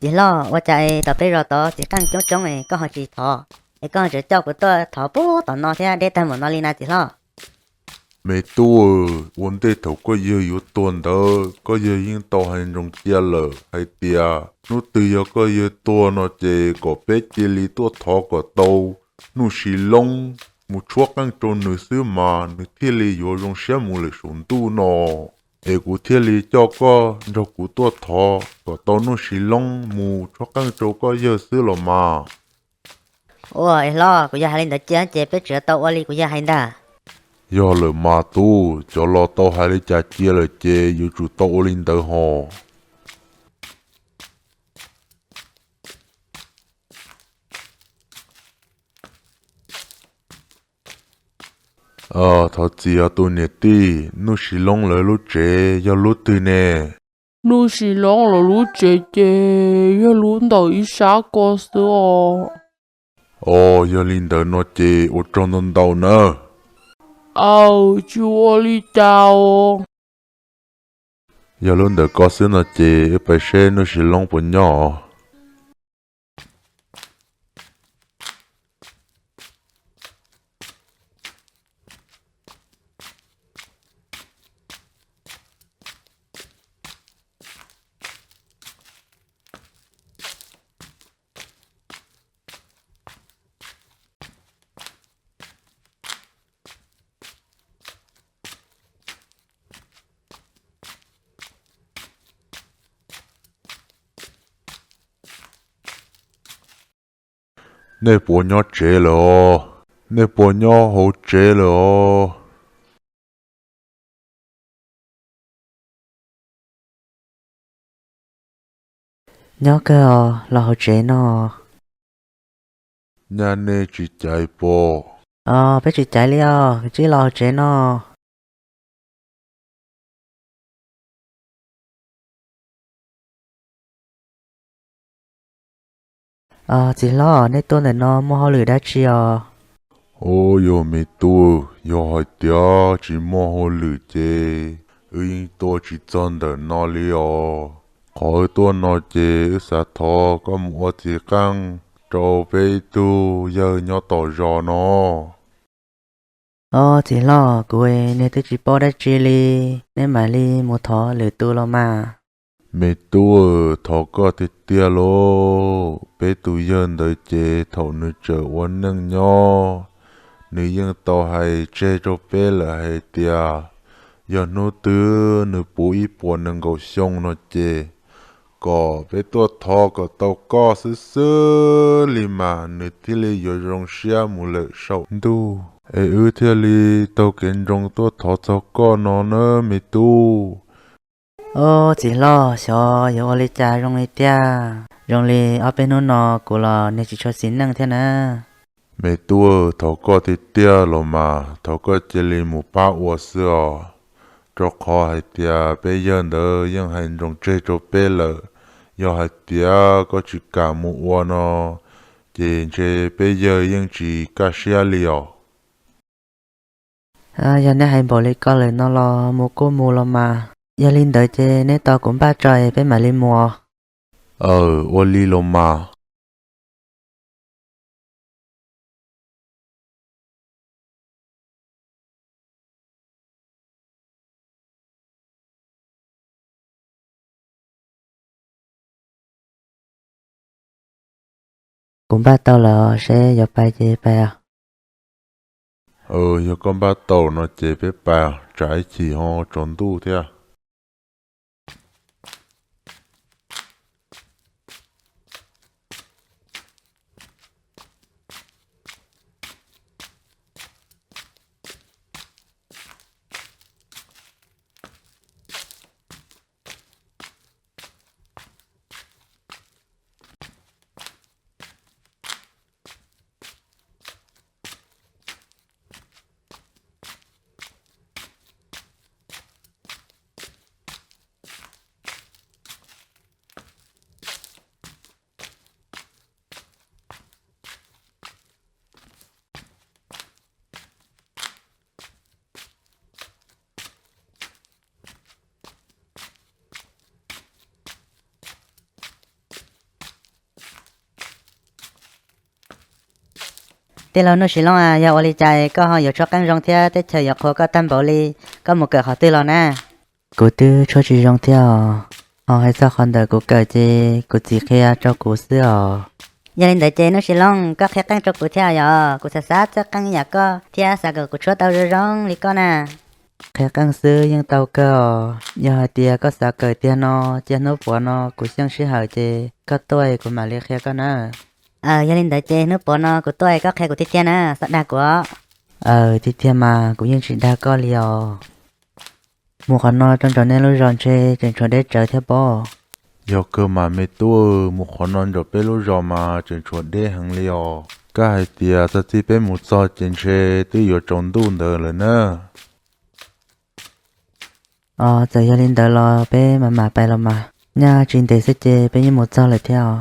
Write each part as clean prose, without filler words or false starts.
chỉ lo và chạy tập bây giờ đó chỉ cần chống chống này có họ chỉ thọ cái con chỉ cho của tôi thọ bố tao nó thế để tao muốn nó lên nào chỉ lo mẹ tôi vấn đề thầu có giờ yếu tuần đó có giờ yên tàu hành trong chia lờ hay tia nó từ giờ có giờ tuần nó chỉ có bé chỉ lý tuột thọ có tàu nó xì lông một chuột căng tròn nửa xứ mà nửa thiết lý yếu trong xe mù lệ xuống tu nó ê cụ thiết lý cho có cho cụ tuột thọ có tàu nó xì lông một chuột căng tròn có giờ xứ lo mà ôi lo của gia lên đó chơi chơi biết chữa tao oli của gia hành đó giờ lỡ mà tu cho lo tàu hay là chả chia là chê yêu chủ tàu lên tới họ thọ chị ở tu nè ti nu xì lông lỡ lúc chế giờ lúc tư nè nu xì lông là lú chế chế ya lú đầu ý xã có sữa giờ lên tới nó chế ở trong đồng đầu nữa ao chúa li tao giờ luôn tới có xứ nó chế ở bên xe nu xì lông bốn nhỏ nè bốn nhỏ chế rồi nè bốn nhỏ hậu chế rồi nhớ cơ lo hỗ trợ nó nhà nè chỉ chạy bộ biết chỉ chạy li chỉ lo hỗ trợ nó chỉ lo nên tôi này nó mua họ lười đã chi giờ mẹ tu giờ hỏi tia chỉ mua hồ lử chế yên tôi chỉ chọn được nó li khỏi tôi nói chế sa thọ có mua chỉ căng cho bé tu giờ nhỏ tổ giò nó chỉ lo cô ấy nên tôi chỉ bỏ đã chi li nên mà li một thọ lười tôi lo mà mẹ tu thọ có thể tia lô bé tu dân đời chế thọ nữ trở quân nâng nhỏ nữ dân tàu hay chế cho bé là hay tia giờ nó tư nữ bố ý buồn nâng cầu sông nó chế có bé tua thọ có tàu có sứ sứ lì mà nữ thi lì giờ rong xia mù lệ sầu tu ê thi lì tàu kiến rong tua thọ cho có nó nữa mẹ tu chỉ lo cho yêu oli cha rong li tia rong li ở bên nó của lo nên chỉ cho xin năng thế nè mẹ tua thọ có thì tia lo mà thọ có chỉ lì mù ba ua sữa cho khó hay tia bây giờ đỡ nhưng hành rong chơi cho bé lợ giờ hay tia có chỉ cả mù ua nó chỉ chơi bây giờ nhưng chỉ cả xia liò giờ này hay bỏ li có lời nó lo mua cô mua lo mà giờ linh đợi chơi nên tao cũng ba trời bên mà linh mua ua li lo mà cũng ba tao là sẽ giờ bài chơi bài giờ con ba tàu nó chế bé bà trái chỉ ho trốn tu thế à tê lo nó xí long à giờ oli chạy có họ giờ cho căng rong theo tết chờ giờ khó có tâm bảo li có một cỡ họ tê lo nè cô tư cho chị rong theo họ hay sao con đời cô cỡ chị cô chỉ kia cho cô xưa giờ lên đợi chị nó xí long có khé căng cho cô theo giờ cô sẽ sát cho căng nhà có theo sao cô cho tao rồi rong li con à khé căng xưa nhưng tao cơ giờ tia có sao cỡ tia nó bỏ nó cô xem xí hở chị có tôi cô mà li khé con à giờ lên đợi chơi nước bỏ nó của tôi có khe của tiết thiên á sắp đa của tiết thiên mà cũng như chuyện đa có liều một con nó trong trò nên lối ròn chơi trên trò để trở theo bò giờ cơ mà mấy tua một con non rồi bé lúa rò mà trên chuột đê hàng liò cái hai tia sa chỉ bé một sao trên xe từ giờ trồng tu nữa rồi nữa giờ giờ lên đợi lo bé mà bay lo mà nha chuyện để sẽ chơi bé như một sao lại theo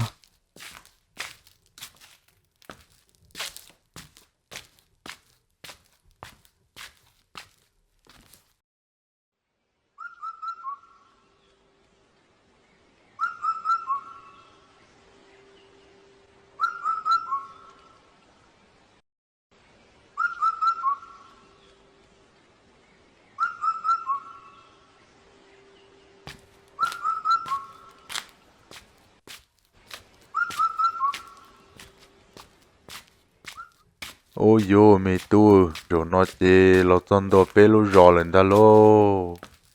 ôi yo mấy tua rồi nó chơi lo chọn đồ bé lúa rò lên đó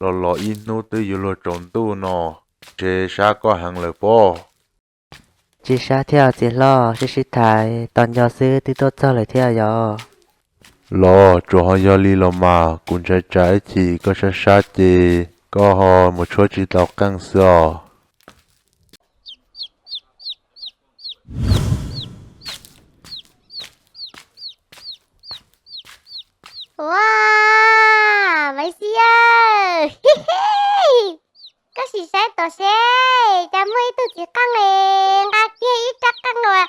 lo ít nô từ giờ lo trồng tu nó chơi sao có hàng lợi bò chỉ sát theo chỉ lo chỉ thái tòn giờ xưa thì tốt cho lại theo giờ lo cho họ giờ li lo mà cũng trái chỉ có sát chỉ có họ một chỗ chỉ tao căng sữa Wow, mấy xí ơi. Có gì sẽ tổ xe. Chả mấy tôi chỉ căng lên. À kia ít chắc căng rồi.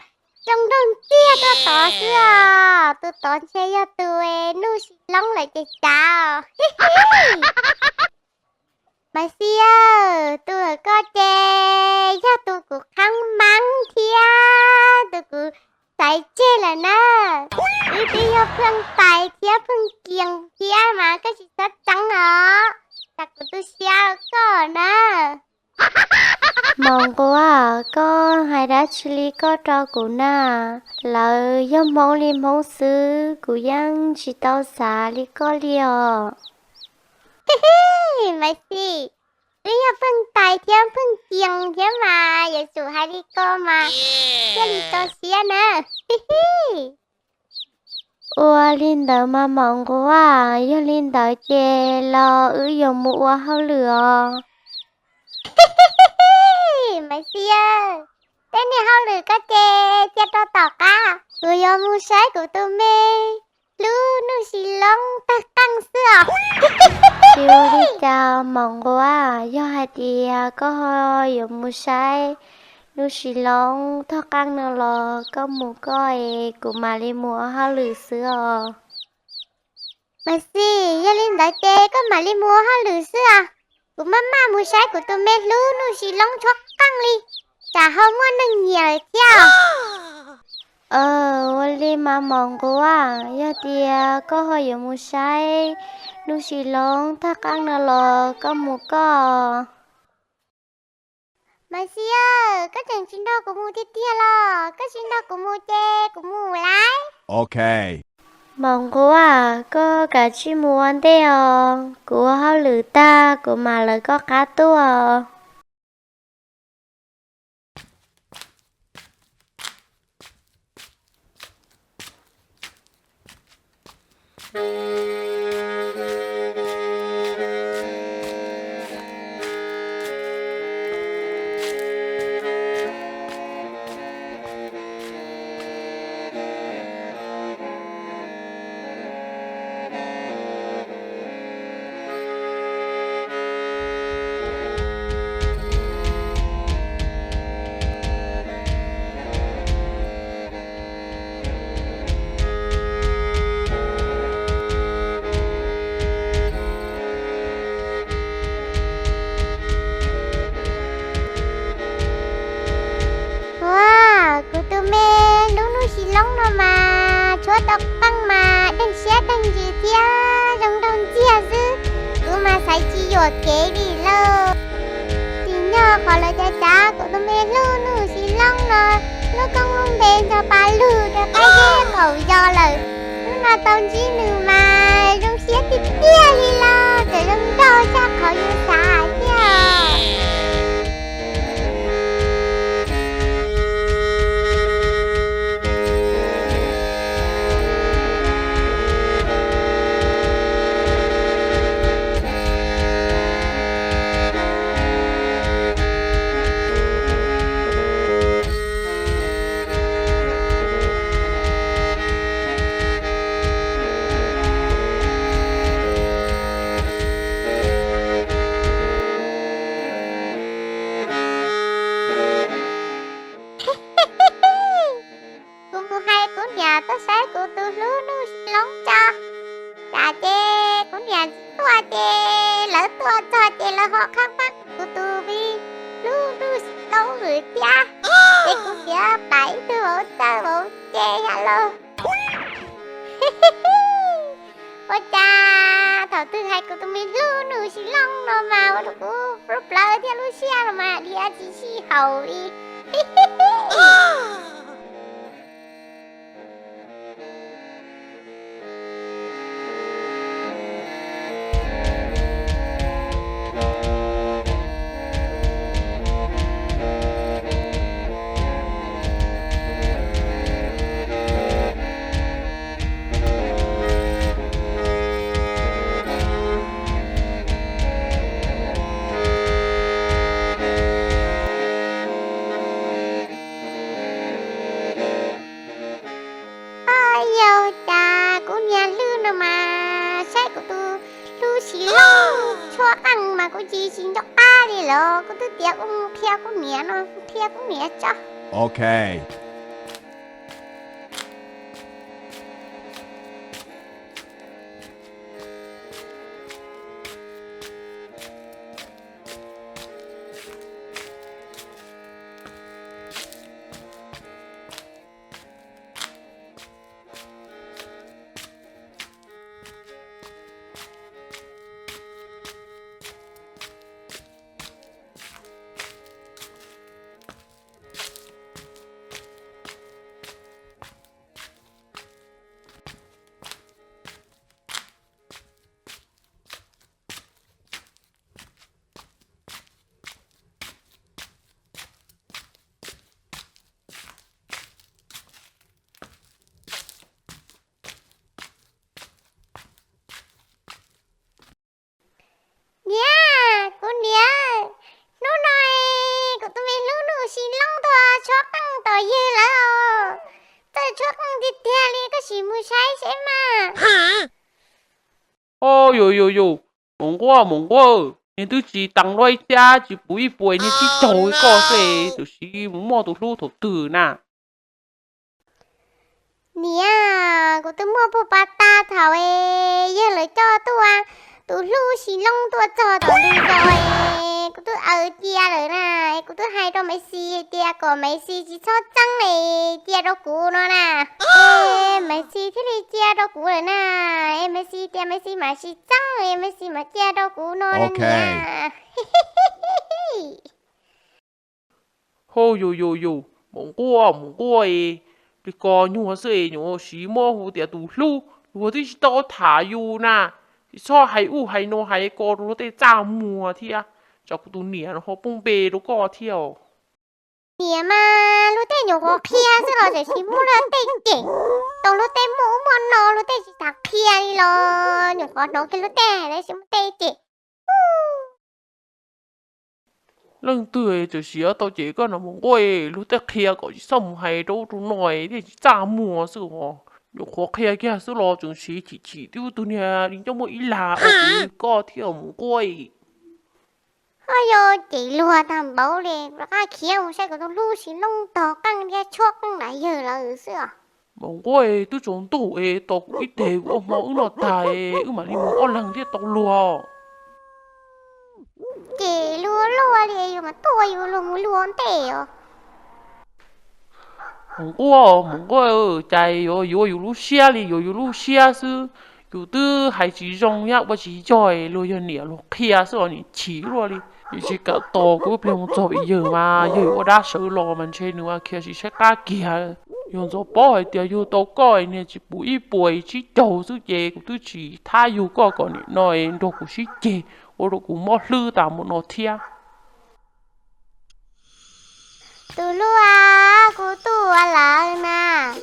Trong đông tia tôi tổ xưa. Tôi tổ xe cho tôi. Nụ xí lông lại chạy chào. Mấy xí ơi. Tôi có chê. Cho tôi cũng khăn mắng thia. Tôi cũng tại chê là nè. Đi theo phương tài kia phương kiềng kia mà cái gì rất trắng hả? Chắc của tôi xia có nè. Mong cô à, có hai đá chili có cho cô nè. Là do mong li mong sư, cô yang chỉ tao xả li có liò. Mày xì. Đi theo phương tài kia phương kiềng kia mà, giờ chủ hai li có mà. Kia li tao xia nè. Ủa linh đỡ mà mong quá, do linh đỡ chê lo dùng mua hao lửa. Mày xia, tên này hao lửa có chê cho tỏ cả. Người do mua sái của tôi mê, lú nu xì lông ta căng sữa. Siêu đi chào mong quá, do hai tia có hơi dùng mua sái. Nu xì lông thọ căng nè lo có một coi của mà đi mua hao lử xưa mà xì gia linh đại tê có mà đi mua hao lử xưa của mama mua sái của tôi mê lú nu xì lông thọ căng đi cả hôm mua nâng nhiều theo đi mà mong quá gia tia có hơi dùng mua sái nu xì lông thọ căng nè lo có một coi mà xí ơi, có chẳng xin đâu của mua tiết tia lo, có xin đâu của mua chê, của mua lái. Okay. Mong cô à, có cả chi mua ăn thế à, của hao lử ta, của mà lời có cá tua à. yo kế đi lơ thì nhớ khó là cha của tôi mẹ lu nu xì long nó con luôn bên cho ba lu cho cái ghé khẩu do lời nó là tao chỉ nữ mà trong xe thì kia đi lơ để trong đó cha khỏi yêu xa nha. Nhà tôi sẽ của tôi lú nu lóng cho cha chê của nhà tua chê lỡ tua cho chê là họ khắc mắc của tôi vì lú nu lóng người cha chê của nhà bảy tôi bộ cha bộ chê hello ôi cha thảo tư hai của tôi mình lú nu xí lóng nó mà tôi cũng rút lỡ theo lú xe mà đi ăn chỉ hầu đi. Mà cô chỉ xin cho ba đi lo, cô tôi tiếc ông theo cô mẹ nó, theo cô mẹ cho. Okay. Ôi ôi ôi, mong quá, nên tôi chỉ tăng loài cha chỉ bùi bùi nên chỉ trôi có sẽ tôi chỉ muốn mua tôi lưu thủ tử nè. Nè, cô tôi mua bộ bà ta thảo ấy, giờ lấy cho tôi lưu xí lông tôi cho tôi lưu rồi, cô tôi ở tia rồi nè, cô tôi hay cho mấy xí tia có mấy xí chỉ cho trắng này tia đâu cũ nó nè, mấy xí thì đi tia đâu cũ rồi nè, mấy xí tia mấy xí mà xí trắng rồi mấy xí mà tia đâu cũ nó nè. Ôi ôi, mong quá ấy. Vì có nhua sợi nhua xí mô hù tìa tù lưu, lùa tí tao thả yu nà. Thì cho hay u hay nô hay có lùa tê cha mùa thìa. Cho cụ tù nìa nó hô bông bê lùa có thiêu. Nìa mà lùa tê nhua có kia chứ lùa chỉ mù lùa tê chê. Tàu lùa tê mù mò nô lùa tê chỉ thả kia đi lùa. Nhua có nô cái lùa tê đấy chỉ mù tê chê. Lần tuổi就是到这个那么贵，路得开个上海都都耐的炸么是哦，有可开个是咯，就是起丢多呢，你怎么一拉我个跳么贵？哎呦，chị lùa thầm bảo liền, cái kia một sai của tôi lu xí lông tò căng ra chốt lại giờ là ở xưa. Mong贵都种多诶，到一地我冇落大诶，嘛你冇可能啲到路。Chị lùa đi mà tôi lùa tèo. mong quá chạy yo yo yo lu xe li yo yo lu xe sư 有的还是容易我是在路有年路开是你起了哩，你是个多个不用做一样嘛，有我打手了们去你话开始些家己啊，用做包系掉有多个呢，就不一杯去做出嘢，都是他有个个呢，那都不是嘢，我都估冇路但冇那天。Tulua ku tua lang na.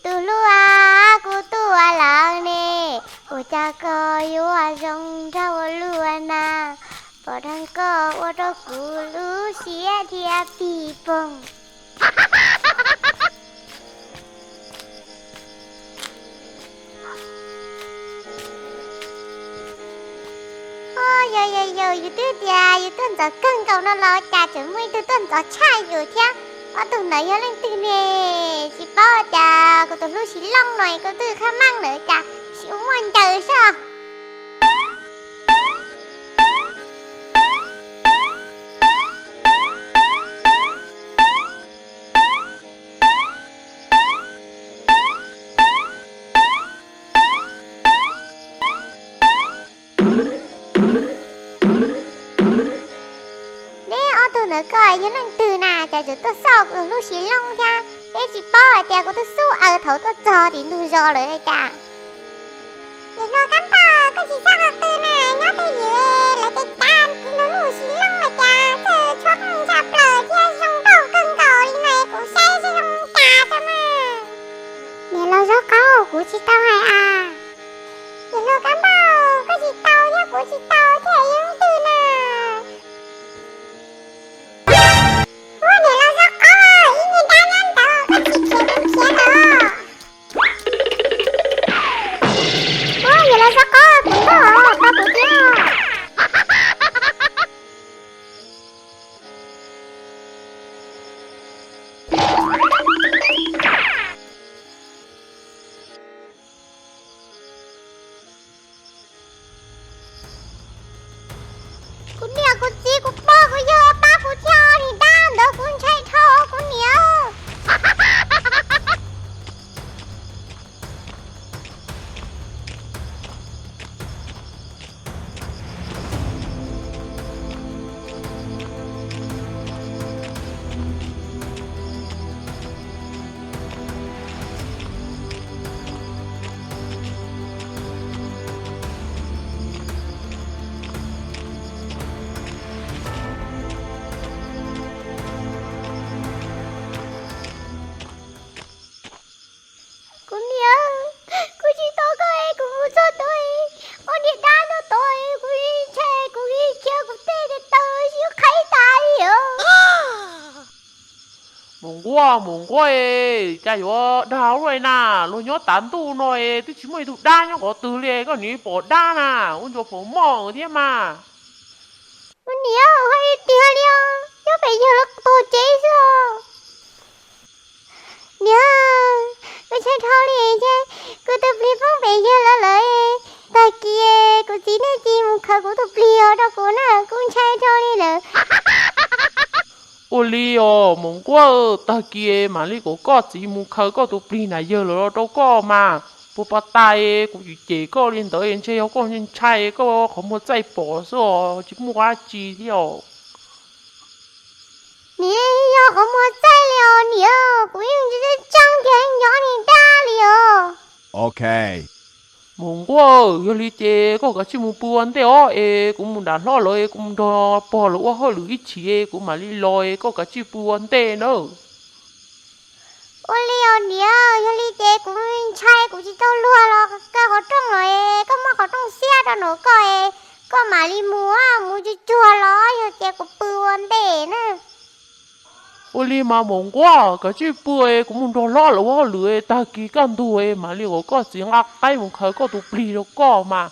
Tulua ku tua lang ni. Ku cha ko yu a rong rau lua na. Bỏ thằng co ô tô cú lú xía thia bì bông. Yo, you tư tia, you tuần gió cưng cầu nó lo cha chứ mui tư tuần gió chai rồi thia. Ở tụi này yo lên tư nè, chị bao cha, cô tụi lu xí long này, cô tư khá mang nữa cha, xí muốn chờ sao? Nữa coi như năng từ nà chả tôi sau của lúc xí long cha để chị bỏ chả của tôi su ở thấu tôi cho thì tôi cho rồi cha để nó cắm bò có chị sao học từ nà nhớ tới gì lại cái tam thì nó lúc xí long mà cha chờ chốt chạp lời chia xong đầu cưng cầu đi này của xe sẽ không cha cho mà để nó rất có của chị tao hay à để nó cắm bò có chị tao nhá của chị tao thì những từ nà. Muốn qua cha yo đào rồi nà lo nhớ tán tu nói tôi chỉ mới tụ đa nhá có từ lệ có ní bỏ đa nà ôn cho phổ mỏ thế mà ôn nhớ hay tiền nhá nhớ bây giờ là tổ chế rồi nhớ tôi chơi thao lệ chứ cứ tập luyện phong bây giờ là lợi ta kia cô chỉ nên chỉ một khâu cô tập luyện đó cô nà cũng chơi thao lệ là ôi muốn qua ta kia mà li có chỉ muốn khơi có tụ pin này giờ rồi đâu có mà bố bà tay cũng chỉ có liên tới anh chơi có nhân trai có không một trái bỏ rồi chỉ mua chi theo nè yo không một trái liều nè cũng như trăng thiên nhỏ nè đa liều Okay. muốn qua giờ li chơi có cái chỉ muốn buồn thế ó cũng muốn đàn lo rồi cũng đo bỏ lúa hơi lưỡi chỉ cũng mà li lòi có cái chỉ buồn thế nữa ôi liều nè yo li chơi cũng trai cũng chỉ tao lúa lo cái họ trông rồi có mà họ trông xe đó nữa coi có mà li mua chỉ chua lo yo chơi cũng buồn thế nữa ôi li mà muốn qua cái chỉ bưởi cũng muốn đo lo lúa lưỡi ta kí căn đuôi mà li có chỉ ngắt tay muốn khơi có tụ pli đâu có mà